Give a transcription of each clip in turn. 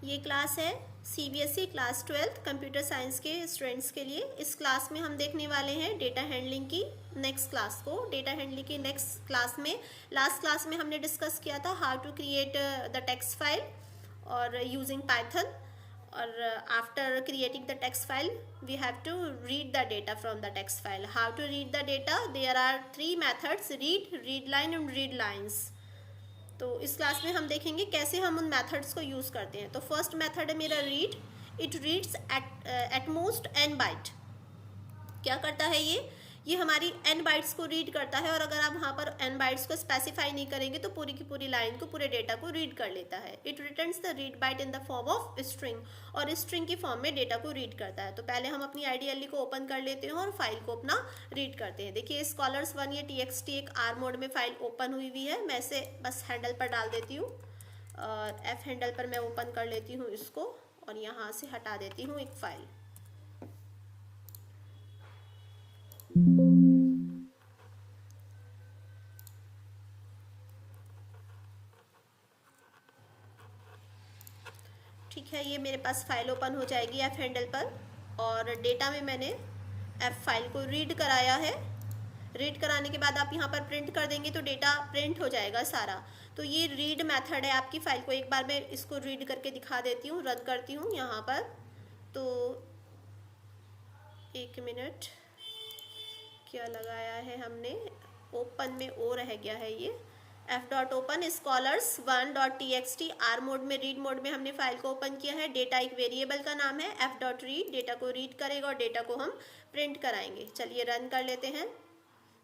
ये क्लास है CBSE class 12 computer science के स्टूडेंट्स के लिए। इस क्लास में हम देखने वाले हैं डेटा हैंडलिंग की नेक्स्ट क्लास को। डेटा हैंडलिंग की नेक्स्ट क्लास में लास्ट क्लास में हमने डिस्कस किया था how to create the text file और यूजिंग पाइथन, और after creating the text file we have to read the data from the text file. How to read the data, there are 3 methods, read line and read lines. तो इस class में हम देखेंगे कैसे हम उन methods को यूज़ करते हैं। तो फर्स्ट मेथड है मेरा read. It reads at most n byte. क्या करता है ये हमारी n बाइट्स को रीड करता है, और अगर आप वहाँ पर n बाइट्स को स्पेसिफाई नहीं करेंगे तो पूरी की पूरी लाइन को, पूरे डेटा को रीड कर लेता है। It returns the read byte in the form of string, और स्ट्रिंग की फॉर्म में डेटा को रीड करता है। तो पहले हम अपनी IDLE को ओपन कर लेते हैं और फाइल को अपना रीड करते हैं। देखिए scholars1 ये txt एक R मोड में फाइल ओपन हुई हुई है। मैं इसे बस हैंडल पर डाल देती हूँ और F हैंडल पर मैं ओपन कर लेती हूँ इसको, और यहाँ से हटा देती हूँ एक फाइल। ठीक है, ये मेरे पास फाइल ओपन हो जाएगी F हैंडल पर, और डेटा में मैंने F फाइल को रीड कराया है। रीड कराने के बाद आप यहाँ पर प्रिंट कर देंगे तो डेटा प्रिंट हो जाएगा सारा। तो ये रीड मेथड है आपकी फाइल को। एक बार मैं इसको रीड करके दिखा देती हूँ, रन करती हूँ यहाँ पर। तो 1 मिनट, क्या लगाया है हमने, ओपन में ओ रह गया है ये। f.open scholars1.txt R मोड में, रीड मोड में हमने फाइल को ओपन किया है। डेटा एक वेरिएबल का नाम है। f.read डेटा को रीड करेगा और डेटा को हम प्रिंट कराएंगे। चलिए रन कर लेते हैं।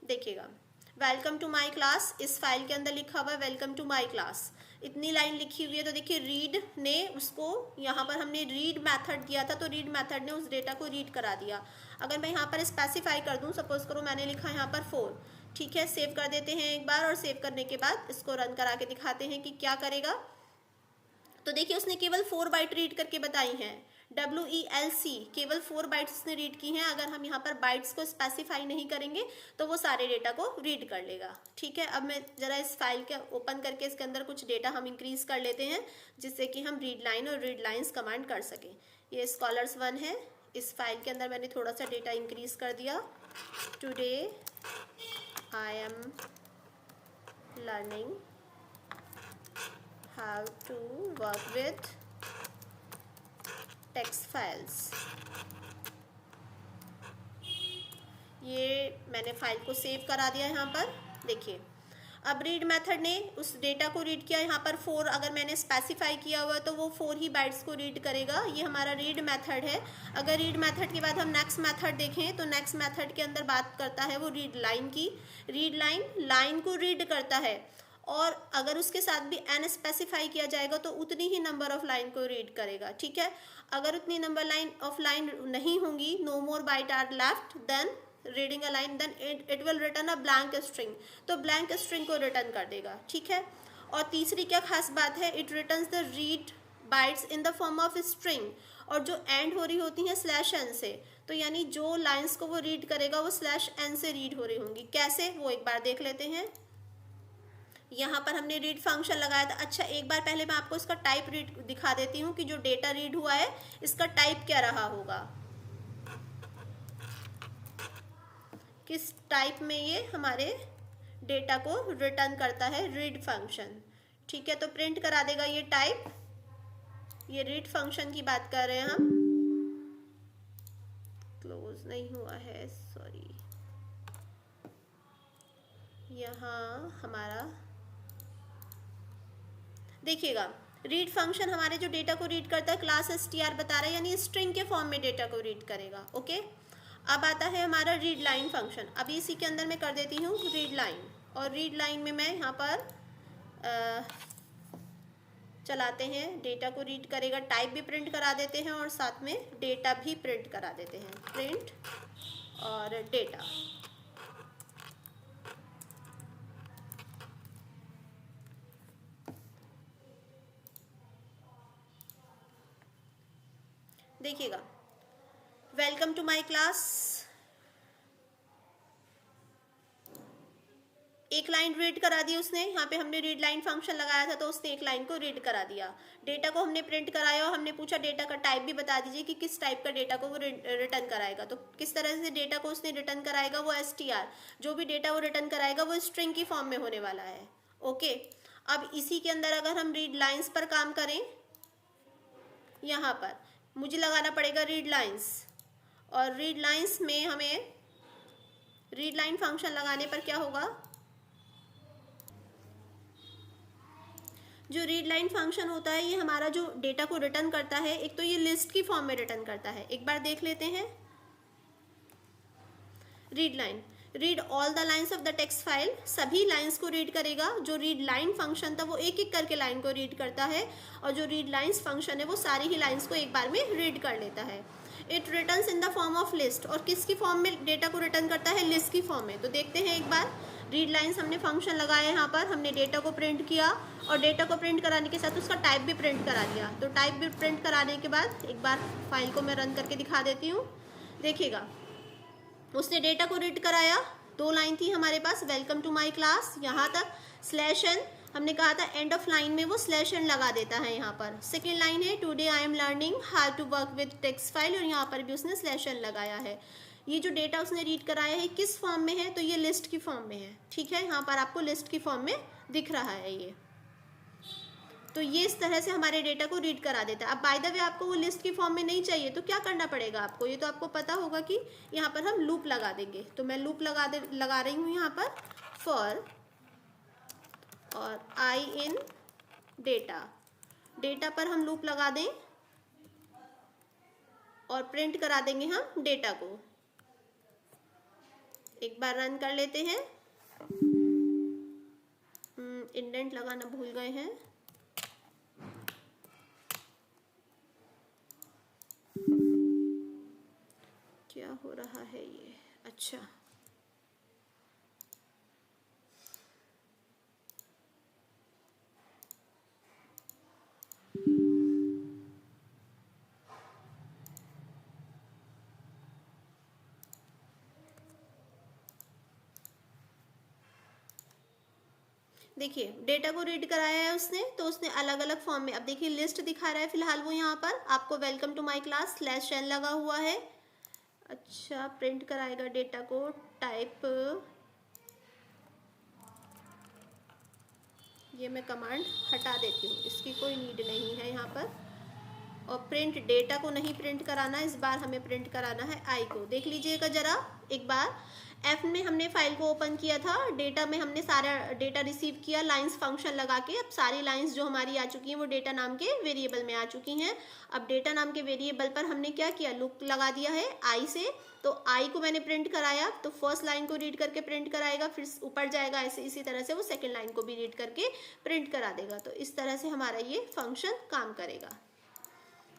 देखिएगा वेलकम टू माई क्लास, इस फाइल के अंदर लिखा हुआ है वेलकम टू माई क्लास। इतनी लाइन लिखी हुई है। तो देखिए रीड ने उसको, यहाँ पर हमने रीड मेथड दिया था तो रीड मेथड ने उस डेटा को रीड करा दिया। अगर मैं यहाँ पर स्पेसिफाई कर दूँ, सपोज करो मैंने लिखा यहाँ पर 4, ठीक है, सेव कर देते हैं एक बार, और सेव करने के बाद इसको रन करा के दिखाते हैं कि क्या करेगा। तो देखिए उसने केवल 4 बाइट रीड करके बताई हैं। WELC केवल 4 बाइट्स उसने रीड की हैं। अगर हम यहाँ पर बाइट्स को स्पेसिफाई नहीं करेंगे तो वो सारे डेटा को रीड कर लेगा। ठीक है, अब मैं ज़रा इस फाइल के ओपन करके इसके अंदर कुछ डेटा हम इंक्रीज कर लेते हैं, जिससे कि हम रीड लाइन और रीड लाइन्स कमांड कर सकें। ये scholars1 है। इस फाइल के अंदर मैंने थोड़ा सा डेटा इंक्रीज कर दिया। Today I am learning how to work with text files। ये मैंने फाइल को सेव करा दिया यहाँ पर। देखिए अब रीड मेथड ने उस डेटा को रीड किया। यहाँ पर 4 अगर मैंने स्पेसिफाई किया हुआ है तो वो 4 ही बाइट्स को रीड करेगा। ये हमारा रीड मेथड है। अगर रीड मेथड के बाद हम नेक्स्ट मेथड देखें तो नेक्स्ट मेथड के अंदर बात करता है वो रीड लाइन की। रीड लाइन को रीड करता है, और अगर उसके साथ भी n स्पेसिफाई किया जाएगा तो उतनी ही नंबर ऑफ लाइन को रीड करेगा। ठीक है, अगर उतनी नंबर ऑफ लाइन नहीं होंगी, no more byte are left then reading a line, then it will return a blank string. तो ब्लैंक स्ट्रिंग को रिटर्न कर देगा। ठीक है, और तीसरी क्या खास बात है, it returns the read bytes in the form of string, और जो एंड हो रही होती हैं /n से। तो यानी जो लाइंस को वो रीड करेगा वो /n से रीड हो रही होंगी। कैसे, वो एक बार देख लेते हैं। यहाँ पर हमने रीड फंक्शन लगाया था। अच्छा, एक बार पहले मैं आपको इसका टाइप रीड दिखा देती हूँ कि जो डेटा रीड हुआ है इसका टाइप क्या रहा होगा, किस टाइप में ये हमारे डेटा को रिटर्न करता है रीड फंक्शन। ठीक है, तो प्रिंट करा देगा ये टाइप। ये रीड फंक्शन की बात कर रहे हैं हम। क्लोज नहीं हुआ है, सॉरी। यहाँ हमारा देखिएगा रीड फंक्शन हमारे जो डेटा को रीड करता है क्लास str बता रहा है, यानी स्ट्रिंग के फॉर्म में डेटा को रीड करेगा। ओके, अब आता है हमारा रीड लाइन फंक्शन। अभी इसी के अंदर मैं कर देती हूँ रीड लाइन, और रीड लाइन में मैं यहाँ पर चलाते हैं, डेटा को रीड करेगा, टाइप भी प्रिंट करा देते हैं और साथ में डेटा भी प्रिंट करा देते हैं। प्रिंट और डेटा। देखिएगा वेलकम टू माय क्लास, एक लाइन रीड करा दी उसने, यहाँ पे हमने रीड लाइन फंक्शन लगाया था तो उसने एक लाइन को रीड करा दिया। डेटा को हमने प्रिंट कराया और हमने पूछा डेटा का टाइप भी बता दीजिए कि किस टाइप का डेटा को वो रिटर्न कराएगा। तो किस तरह से डेटा को उसने रिटर्न कराएगा, वो str, जो भी डेटा वो रिटर्न कराएगा वो स्ट्रिंग की फॉर्म में होने वाला है। ओके, अब इसी के अंदर अगर हम रीड लाइन्स पर काम करें, यहाँ पर मुझे लगाना पड़ेगा रीड लाइन्स, और रीड लाइन्स में हमें रीड लाइन फंक्शन लगाने पर क्या होगा, जो रीड लाइन फंक्शन होता है ये हमारा जो डेटा को रिटर्न करता है, एक तो ये लिस्ट की फॉर्म में रिटर्न करता है। एक बार देख लेते हैं। Read line, read all the lines of the text file, सभी लाइन्स को रीड करेगा। जो रीड लाइन फंक्शन था वो एक एक करके लाइन को रीड करता है, और जो रीड लाइन्स फंक्शन है वो सारी ही लाइन्स को एक बार में रीड कर लेता है। It returns in the form of list, और किसकी फॉर्म में डेटा को रिटर्न करता है, लिस्ट की फॉर्म में। तो देखते हैं एक बार, रीड लाइन्स हमने फंक्शन लगाया, यहाँ पर हमने डेटा को प्रिंट किया, और डेटा को प्रिंट कराने के साथ उसका टाइप भी प्रिंट करा दिया। तो टाइप भी प्रिंट कराने के बाद एक बार फाइल को मैं रन करके दिखा देती हूँ। देखिएगा, उसने डेटा को रीड कराया, 2 लाइन थी हमारे पास, वेलकम टू माई क्लास, यहाँ तक /n, हमने कहा था एंड ऑफ लाइन में वो /n लगा देता है। यहाँ पर सेकेंड लाइन है, today I am learning how to work with text file, और यहाँ पर भी उसने /n लगाया है। ये जो डेटा उसने रीड कराया है किस फॉर्म में है, तो ये लिस्ट की फॉर्म में है। ठीक है, यहाँ पर आपको लिस्ट की फॉर्म में दिख रहा है ये। तो ये इस तरह से हमारे डेटा को रीड करा देता है। अब बाय द वे आपको वो लिस्ट की फॉर्म में नहीं चाहिए तो क्या करना पड़ेगा आपको, ये तो आपको पता होगा कि यहाँ पर हम लूप लगा देंगे। तो मैं लूप लगा रही हूँ यहाँ पर, फॉर और आई इन डेटा, डेटा पर हम लूप लगा दें और प्रिंट करा देंगे हम डेटा को। एक बार रन कर लेते हैं। इंडेंट लगाना भूल गए हैं। क्या हो रहा है ये, अच्छा देखिए, डेटा को रीड कराया है उसने, तो उसने अलग अलग फॉर्म में, अब देखिए लिस्ट दिखा रहा है फिलहाल वो, यहाँ पर आपको welcome to my class /n लगा हुआ है। अच्छा, प्रिंट कराएगा डेटा को, टाइप, ये मैं कमांड हटा देती हूँ, इसकी कोई नीड नहीं है यहाँ पर। और प्रिंट, डेटा को नहीं प्रिंट कराना, इस बार हमें प्रिंट कराना है आई को। देख लीजिएगा जरा एक बार, एफ में हमने फाइल को ओपन किया था, डेटा में हमने सारा डेटा रिसीव किया लाइंस फंक्शन लगा के। अब सारी लाइंस जो हमारी आ चुकी हैं वो डेटा नाम के वेरिएबल में आ चुकी हैं। अब डेटा नाम के वेरिएबल पर हमने क्या किया, लूप लगा दिया है आई से। तो आई को मैंने प्रिंट कराया, तो फर्स्ट लाइन को रीड करके प्रिंट कराएगा, फिर ऊपर जाएगा, ऐसे इसी तरह से वो सेकेंड लाइन को भी रीड करके प्रिंट करा देगा। तो इस तरह से हमारा ये फंक्शन काम करेगा।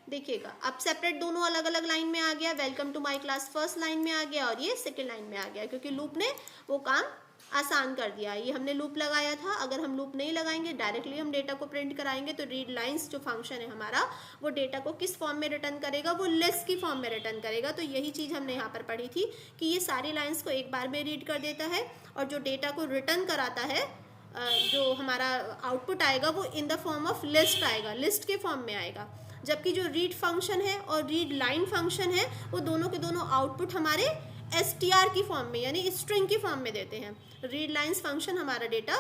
देखिएगा, अब सेपरेट दोनों अलग अलग लाइन में आ गया, welcome to my class first line में आ गया और ये सेकेंड लाइन में आ गया, क्योंकि लूप ने वो काम आसान कर दिया। ये हमने लूप लगाया था, अगर हम लूप नहीं लगाएंगे, डायरेक्टली हम डेटा को प्रिंट कराएंगे, तो रीड लाइंस जो फंक्शन है हमारा, वो डेटा को किस फॉर्म में रिटर्न करेगा, वो लिस्ट की फॉर्म में रिटर्न करेगा। तो यही चीज़ हमने यहाँ पर पढ़ी थी कि ये सारी लाइन्स को एक बार में रीड कर देता है, और जो डेटा को रिटर्न कराता है, जो हमारा आउटपुट आएगा वो इन द फॉर्म ऑफ लिस्ट आएगा, लिस्ट के फॉर्म में आएगा। जबकि जो रीड फंक्शन है और रीड लाइन फंक्शन है वो दोनों के दोनों आउटपुट हमारे str की फॉर्म में, यानी स्ट्रिंग की फॉर्म में देते हैं। रीड लाइन्स फंक्शन हमारा डेटा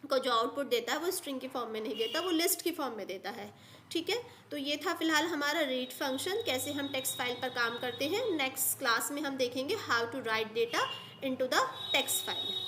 को जो आउटपुट देता है वो स्ट्रिंग की फॉर्म में नहीं देता, वो लिस्ट की फॉर्म में देता है। ठीक है, तो ये था फिलहाल हमारा रीड फंक्शन, कैसे हम टेक्स्ट फाइल पर काम करते हैं। नेक्स्ट क्लास में हम देखेंगे how to write data into the text file.